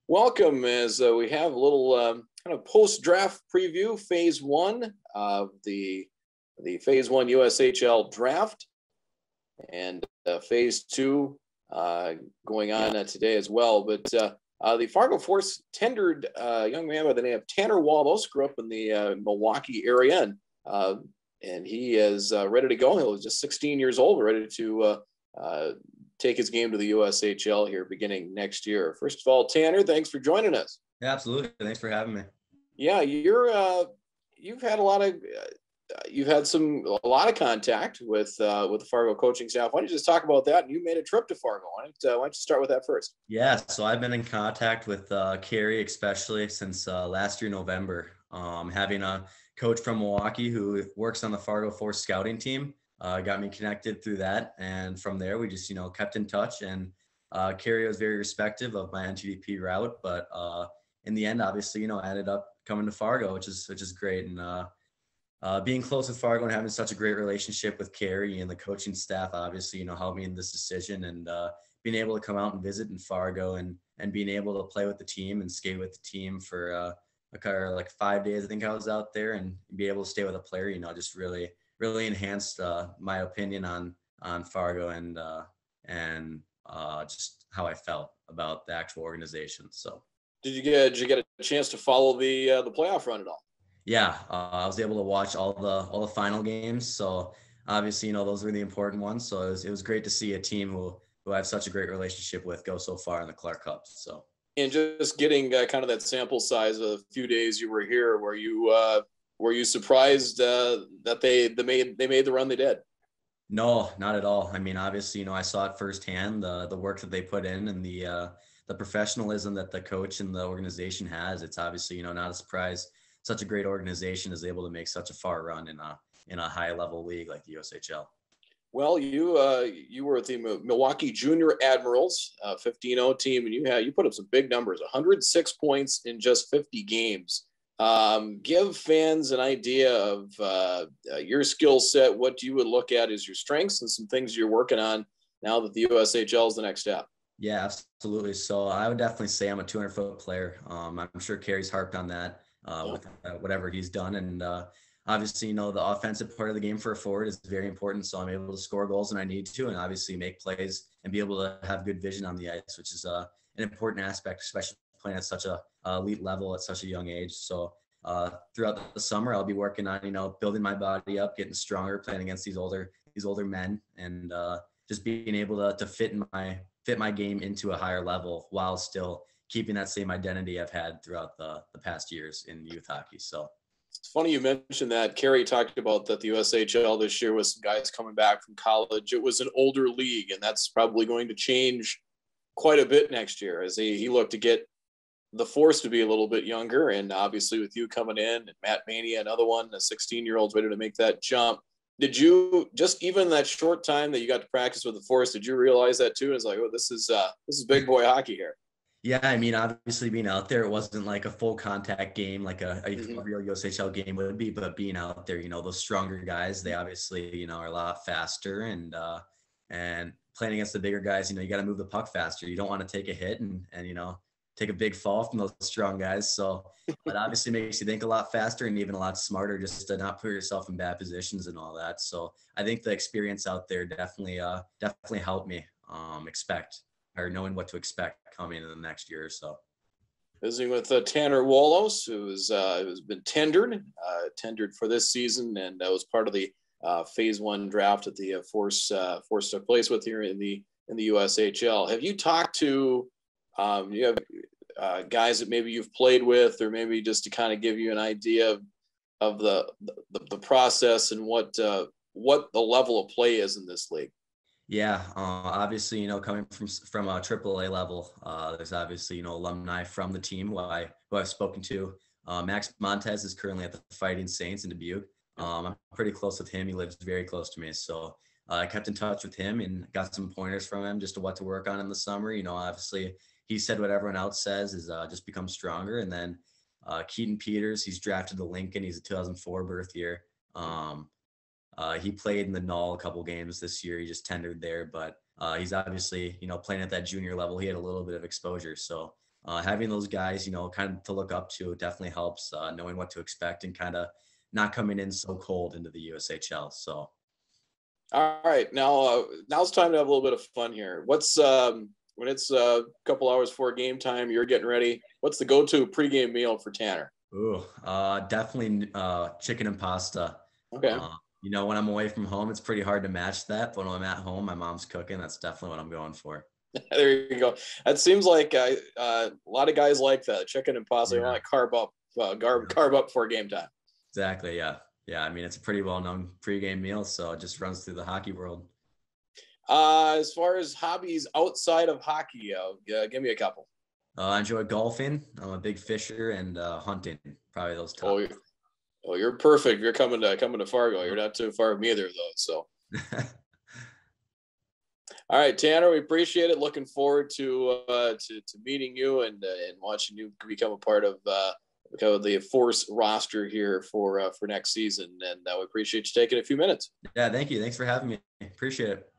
Welcome as we have a little kind of post-draft preview, phase one of the phase one USHL draft, and phase two going on today as well. But the Fargo Force tendered a young man by the name of Tanner Walos, grew up in the Milwaukee area, and he is ready to go. He was just 16 years old, ready to take his game to the USHL here beginning next year. First of all, Tanner, thanks for joining us. Yeah, absolutely. Thanks for having me. Yeah, you've had a lot of contact with the Fargo coaching staff. Why don't you just talk about that? And you made a trip to Fargo. Why don't you start with that first? Yeah, so I've been in contact with Carey, especially since last year, November. Having a coach from Milwaukee who works on the Fargo Force scouting team got me connected through that. And from there, we just, kept in touch. And Carey was very respectful of my NTDP route. But in the end, obviously, I ended up coming to Fargo, which is great. And being close with Fargo and having such a great relationship with Carey and the coaching staff, obviously, helped me in this decision. And being able to come out and visit in Fargo and being able to play with the team and skate with the team for like 5 days, I think I was out there, and be able to stay with a player, just really enhanced my opinion on Fargo and just how I felt about the actual organization. So, did you get a chance to follow the playoff run at all? Yeah, I was able to watch all the final games. So obviously, those were the important ones. So it was great to see a team who I have such a great relationship with go so far in the Clark Cup. So, and just getting kind of that sample size of a few days you were here, were you surprised that they made the run they did? No, not at all. I mean, obviously, I saw it firsthand, the work that they put in and the professionalism that the coach and the organization has. It's obviously, not a surprise. Such a great organization is able to make such a far run in a high level league like the USHL. Well, you were at the Milwaukee Junior Admirals 15-0 team, and you put up some big numbers, 106 points in just 50 games. Give fans an idea of your skill set, what you would look at as your strengths and some things you're working on now that the USHL is the next step. Yeah, absolutely. So I would definitely say I'm a 200-foot player. I'm sure Carey's harped on that with whatever he's done. And obviously, the offensive part of the game for a forward is very important. So I'm able to score goals when I need to, and obviously make plays and be able to have good vision on the ice, which is an important aspect, especially playing at such a elite level at such a young age. So throughout the summer, I'll be working on, building my body up, getting stronger, playing against these older men, and just being able to fit my game into a higher level while still keeping that same identity I've had throughout the past years in youth hockey. So it's funny you mentioned that. Carey talked about that the USHL this year with some guys coming back from college. It was an older league, and that's probably going to change quite a bit next year as he looked to get the Force to be a little bit younger. And obviously with you coming in and Matt Mania, another one, a 16-year-old ready to make that jump. Did you just, even that short time that you got to practice with the Force, did you realize that too? It's like, oh, this is big boy hockey here. Yeah, I mean, obviously being out there, it wasn't like a full contact game like a real USHL game would be, but being out there, those stronger guys, they obviously, are a lot faster and playing against the bigger guys, you got to move the puck faster. You don't want to take a hit and take a big fall from those strong guys. So it obviously makes you think a lot faster and even a lot smarter just to not put yourself in bad positions and all that. So I think the experience out there definitely helped me knowing what to expect coming in the next year or so. Visiting with Tanner Walos, who's been tendered for this season, and was part of the phase one draft that the Force took place with here in the USHL. Have you talked to you have guys that maybe you've played with, or maybe just to kind of give you an idea of the process and what the level of play is in this league? Yeah, obviously, coming from a AAA level, there's obviously, alumni from the team who I've spoken to. Max Montez is currently at the Fighting Saints in Dubuque. I'm pretty close with him. He lives very close to me. So I kept in touch with him and got some pointers from him just to what to work on in the summer. Obviously he said what everyone else says is just become stronger. And then Keaton Peters, he's drafted to Lincoln. He's a 2004 birth year. He played in the Null a couple games this year. He just tendered there, but he's obviously, playing at that junior level. He had a little bit of exposure. So having those guys, kind of to look up to definitely helps, knowing what to expect and kind of not coming in so cold into the USHL. So. All right, now it's time to have a little bit of fun here. What's when it's a couple hours before game time, you're getting ready. What's the go-to pregame meal for Tanner? Ooh, definitely chicken and pasta. Okay. When I'm away from home, it's pretty hard to match that. But when I'm at home, my mom's cooking. That's definitely what I'm going for. There you go. That seems like a lot of guys like that chicken and pasta. Yeah. They want to carb up for game time. Exactly. Yeah. Yeah. I mean, it's a pretty well-known pregame meal, so it just runs through the hockey world. As far as hobbies outside of hockey, give me a couple. I enjoy golfing. I'm a big fisher and hunting. Probably those top. You're perfect. You're coming to Fargo. You're not too far from either of those. So. All right, Tanner, we appreciate it. Looking forward to meeting you and watching you become a part of the Force roster here for next season. And we appreciate you taking a few minutes. Yeah, thank you. Thanks for having me. Appreciate it.